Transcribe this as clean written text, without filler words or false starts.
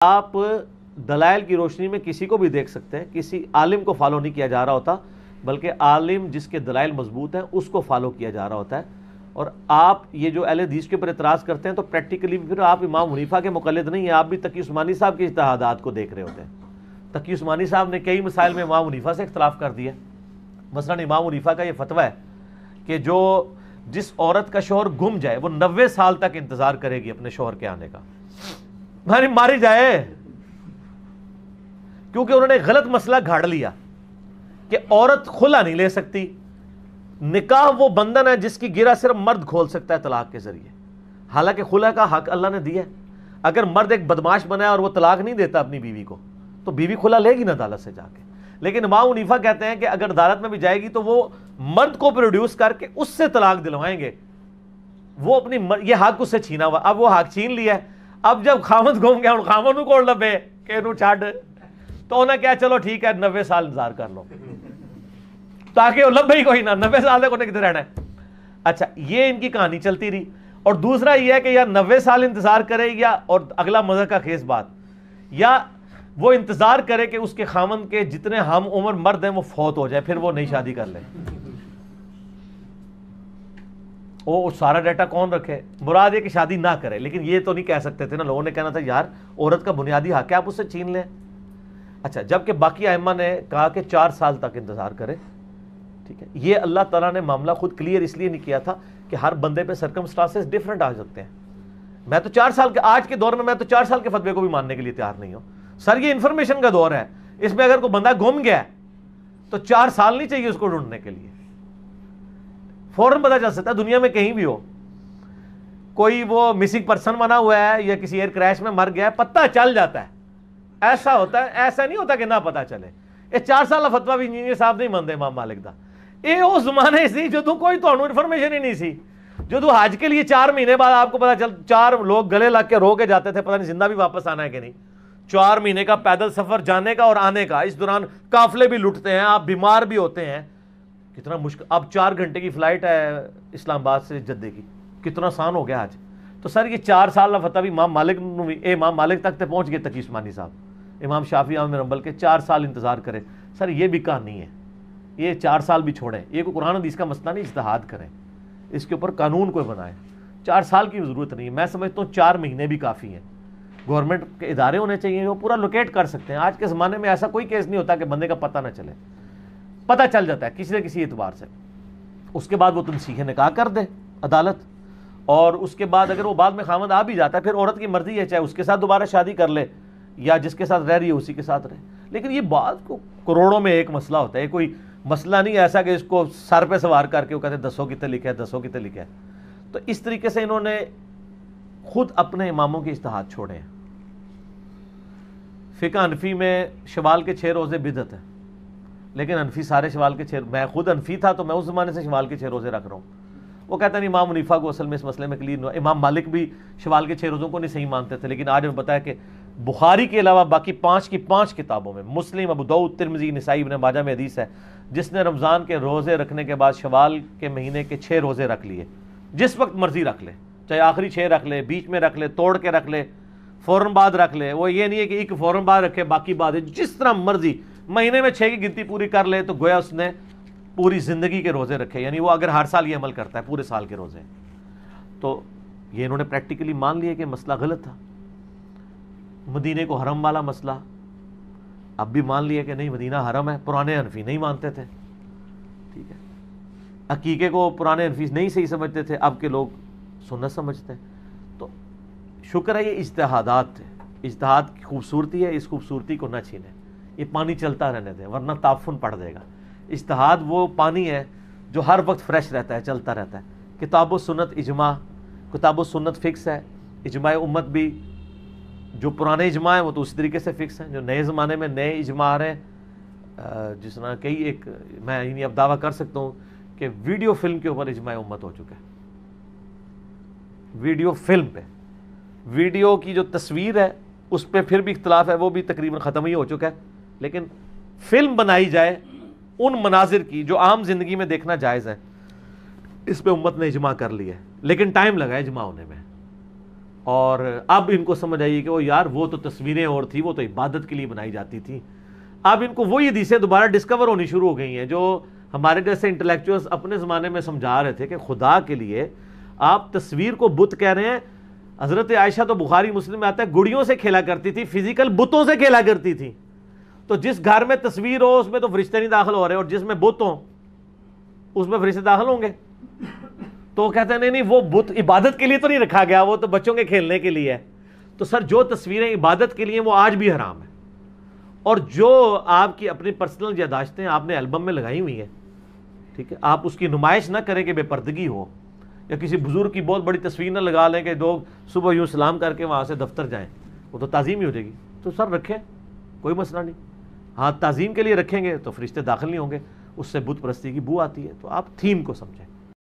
آپ دلائل کی روشنی میں کسی کو بھی دیکھ سکتے ہیں، کسی عالم کو فالو نہیں کیا جا رہا ہوتا، بلکہ عالم جس کے دلائل مضبوط ہیں اس کو فالو کیا جا رہا ہوتا ہے۔ اور آپ یہ جو اہل حدیث کے اوپر اعتراض کرتے ہیں تو پریکٹیکلی پھر آپ امام حنیفہ کے مقلد نہیں ہیں، آپ بھی تقی عثمانی صاحب کے اجتہادات کو دیکھ رہے ہوتے ہیں۔ تقی عثمانی صاحب نے کئی مسائل میں امام حنیفہ سے اختلاف کر دیا۔ مثلا امام حنیفہ کا یہ فتویٰ ہے کہ جس عورت کا شوہر گم جائے وہ 90 سال تک انتظار کرے گی اپنے شوہر کے آنے کا، ماری جائے، کیونکہ انہوں نے غلط مسئلہ گھاڑ لیا کہ عورت خلا نہیں لے سکتی، نکاح وہ بندھن ہے جس کی گرہ صرف مرد کھول سکتا ہے طلاق کے ذریعے، حالانکہ خلا کا حق اللہ نے دیا ہے۔ اگر مرد ایک بدماش بنا ہے اور وہ طلاق نہیں دیتا اپنی بیوی کو تو بیوی خلا لے گی نا عدالت سے جا کے، لیکن امام حنیفہ کہتے ہیں کہ اگر عدالت میں بھی جائے گی تو وہ مرد کو پروڈیوس کر کے اس سے طلاق دلوائیں گے، وہ اپنی یہ حق اس سے چھینا ہوا، اب وہ حق چھین لیا ہے۔ اب جب خامد گھوم گیا خامد کو لبے کہ انہوں چھاڑ تو انہیں کیا، چلو ٹھیک ہے 90 سال انتظار کر لو تاکہ وہ لبے ہی کوئی نہ، 90 سال تک انہیں کدھر رہنا ہے۔ اچھا یہ ان کی کہانی چلتی رہی۔ اور دوسرا یہ ہے کہ یا 90 سال انتظار کرے یا، اور اگلا مزہ کا خیز بات، یا وہ انتظار کرے کہ اس کے خامن کے جتنے ہم عمر مرد ہیں وہ فوت ہو جائے، پھر وہ نئی شادی کر لے۔ وہ سارا ڈیٹا کون رکھے؟ مراد ہے کہ شادی نہ کرے، لیکن یہ تو نہیں کہہ سکتے تھے نا، لوگوں نے کہنا تھا یار عورت کا بنیادی حق ہے آپ اس سے چھین لیں۔ اچھا جبکہ باقی ائمہ نے کہا کہ 4 سال تک انتظار کرے، ٹھیک ہے۔ یہ اللہ تعالیٰ نے معاملہ خود کلیئر اس لیے نہیں کیا تھا کہ ہر بندے پہ سرکمسٹانسز ڈیفرنٹ آ سکتے ہیں۔ میں تو 4 سال کے، آج کے دور میں تو 4 سال کے فتوے کو بھی ماننے کے لیے تیار نہیں ہوں۔ سر یہ انفارمیشن کا دور ہے، اس میں اگر کوئی بندہ گم گیا تو 4 سال نہیں چاہیے اس کو ڈھونڈنے کے لیے، فوراً پتہ چل سکتا ہے دنیا میں کہیں بھی ہو۔ کوئی وہ مسنگ پرسن بنا ہوا ہے یا کسی ایئر کریش میں مر گیا ہے، پتہ چل جاتا ہے۔ ایسا ہوتا ہے، ایسا نہیں ہوتا کہ نہ پتہ چلے۔ یہ 4 سال کا فتویٰ بھی انجینئر صاحب نہیں مانتے امام مالک دا۔ یہ وہ زمانے سی جدوں کوئی تو انفارمیشن ہی نہیں سی، جدوں حج کے لیے 4 مہینے بعد آپ کو پتہ چل، 4 لوگ گلے لگ کے رو کے جاتے تھے، پتہ نہیں زندہ بھی واپس آنا ہے کہ نہیں۔ 4 مہینے کا پیدل سفر جانے کا اور آنے کا، اس دوران قافلے بھی لٹتے ہیں، آپ بیمار بھی ہوتے ہیں، کتنا مشکل۔ اب 4 گھنٹے کی فلائٹ ہے اسلام آباد سے جدے کی، کتنا آسان ہو گیا آج۔ تو سر یہ 4 سال کا فتویٰ بھی امام مالک تک تے پہنچ گئے تقی عثمانی صاحب، امام شافعی احمد بن حنبل کے 4 سال انتظار کرے۔ سر یہ بھی کہانی ہے، یہ 4 سال بھی چھوڑیں، یہ کوئی قرآن حدیث کا مسئلہ نہیں، اجتہاد کریں، اس کے اوپر قانون کوئی بنائیں۔ 4 سال کی ضرورت نہیں ہے، میں سمجھتا ہوں 4 مہینے بھی کافی ہیں۔ گورنمنٹ کے ادارے ہونے چاہیے وہ پورا لوکیٹ کر سکتے ہیں۔ آج کے زمانے میں ایسا کوئی کیس نہیں ہوتا کہ بندے کا پتہ نہ چلے، پتہ چل جاتا ہے کسی نہ کسی اعتبار سے۔ اس کے بعد وہ تنسیخ نکاح کر دے عدالت، اور اس کے بعد اگر وہ بعد میں خامد آ بھی جاتا ہے پھر عورت کی مرضی ہے، چاہے اس کے ساتھ دوبارہ شادی کر لے یا جس کے ساتھ رہ رہی ہے اسی کے ساتھ رہے۔ لیکن یہ بات کو کروڑوں میں ایک مسئلہ ہوتا ہے، کوئی مسئلہ نہیں ایسا کہ اس کو سر پہ سوار کر کے وہ کہتے ہیں 10 کتنے لکھا ہے 10 کتنے لکھا ہے۔ تو اس طریقے سے انہوں نے خود اپنے اماموں کے اجتہاد چھوڑے ہیں۔ فقہ حنفی میں شوال کے 6 روزے بدعت ہیں، لیکن حنفی سارے شوال کے 6، میں خود حنفی تھا تو میں اس زمانے سے شوال کے 6 روزے رکھ رہا ہوں۔ وہ کہتا ہے امام حنیفہ کو اصل میں اس مسئلے میں کلیئر، امام مالک بھی شوال کے 6 روزوں کو نہیں صحیح مانتے تھے، لیکن آج ہمیں پتا ہے کہ بخاری کے علاوہ باقی 5 کی 5 کتابوں میں، مسلم، ابو داؤد، ترمذی، نسائی، ابن ماجہ میں حدیث ہے جس نے رمضان کے روزے رکھنے کے بعد شوال کے مہینے کے 6 روزے رکھ لیے، جس وقت مرضی رکھ لے، چاہے آخری 6 رکھ لے، بیچ میں رکھ لے، توڑ کے رکھ لے، فوراً بعد رکھ لے۔ وہ یہ نہیں ہے کہ ایک فوراً بعد رکھے باقی بعد، جس طرح مرضی مہینے میں 6 کی گنتی پوری کر لے تو گویا اس نے پوری زندگی کے روزے رکھے، یعنی وہ اگر ہر سال یہ عمل کرتا ہے پورے سال کے روزے۔ تو یہ انہوں نے پریکٹیکلی مان لیا کہ مسئلہ غلط تھا۔ مدینے کو حرم والا مسئلہ اب بھی مان لیا کہ نہیں مدینہ حرم ہے، پرانے حنفی نہیں مانتے تھے، ٹھیک ہے۔ عقیقے کو پرانے حنفی نہیں صحیح سمجھتے تھے، اب کے لوگ سنت سمجھتے ہیں۔ تو شکر ہے یہ اجتہادات تھے، اجتہاد کی خوبصورتی ہے، اس خوبصورتی کو نہ چھینیں، یہ پانی چلتا رہنے دیں ورنہ تعفن پڑ دے گا۔ اجتہاد وہ پانی ہے جو ہر وقت فریش رہتا ہے، چلتا رہتا ہے۔ کتاب و سنت اجماع، کتاب و سنت فکس ہے، اجماع امت بھی، جو پرانے اجماع ہیں وہ تو اسی طریقے سے فکس ہیں، جو نئے زمانے میں نئے اجماع آ رہے ہیں، جس طرح کئی ایک میں یعنی اب دعویٰ کر سکتا ہوں کہ ویڈیو فلم کے اوپر اجماع امت ہو چکا ہے۔ ویڈیو فلم پہ، ویڈیو کی جو تصویر ہے اس پہ پھر بھی اختلاف ہے، وہ بھی تقریباً ختم ہی ہو چکا ہے، لیکن فلم بنائی جائے ان مناظر کی جو عام زندگی میں دیکھنا جائز ہے، اس پہ امت نے اجماع کر لیا ہے، لیکن ٹائم لگا ہے اجماع ہونے میں۔ اور اب ان کو سمجھ آئیے کہ وہ یار وہ تو تصویریں اور تھی، وہ تو عبادت کے لیے بنائی جاتی تھی. اب ان کو وہی حدیثیں دوبارہ ڈسکور ہونی شروع ہو گئی ہیں جو ہمارے جیسے انٹلیکچوئلز اپنے زمانے میں سمجھا رہے تھے کہ خدا کے لیے آپ تصویر کو بت کہہ رہے ہیں. حضرت عائشہ تو بخاری مسلم میں آتا ہے گڑیوں سے کھیلا کرتی تھی، فزیکل بتوں سے کھیلا کرتی تھی. تو جس گھر میں تصویر ہو اس میں تو فرشتے نہیں داخل ہو رہے، اور جس میں بت ہوں اس میں فرشتے داخل ہوں گے. تو وہ کہتے ہیں نہیں وہ بت عبادت کے لیے تو نہیں رکھا گیا، وہ تو بچوں کے کھیلنے کے لیے ہے. تو سر جو تصویریں عبادت کے لیے وہ آج بھی حرام ہے، اور جو آپ کی اپنی پرسنل یادداشتیں آپ نے البم میں لگائی ہوئی ہیں، ٹھیک ہے، آپ اس کی نمائش نہ کریں کہ بے پردگی ہو، یا کسی بزرگ کی بہت بڑی تصویر نہ لگا لیں کہ لوگ صبح یوں سلام کر کے وہاں سے دفتر جائیں، وہ تو تعظیم ہی ہو جائے گی. تو سر رکھیں، کوئی مسئلہ نہیں. ہاں تعظیم کے لیے رکھیں گے تو فرشتے داخل نہیں ہوں گے، اس سے بت پرستی کی بو آتی ہے. تو آپ تھیم کو سمجھیں.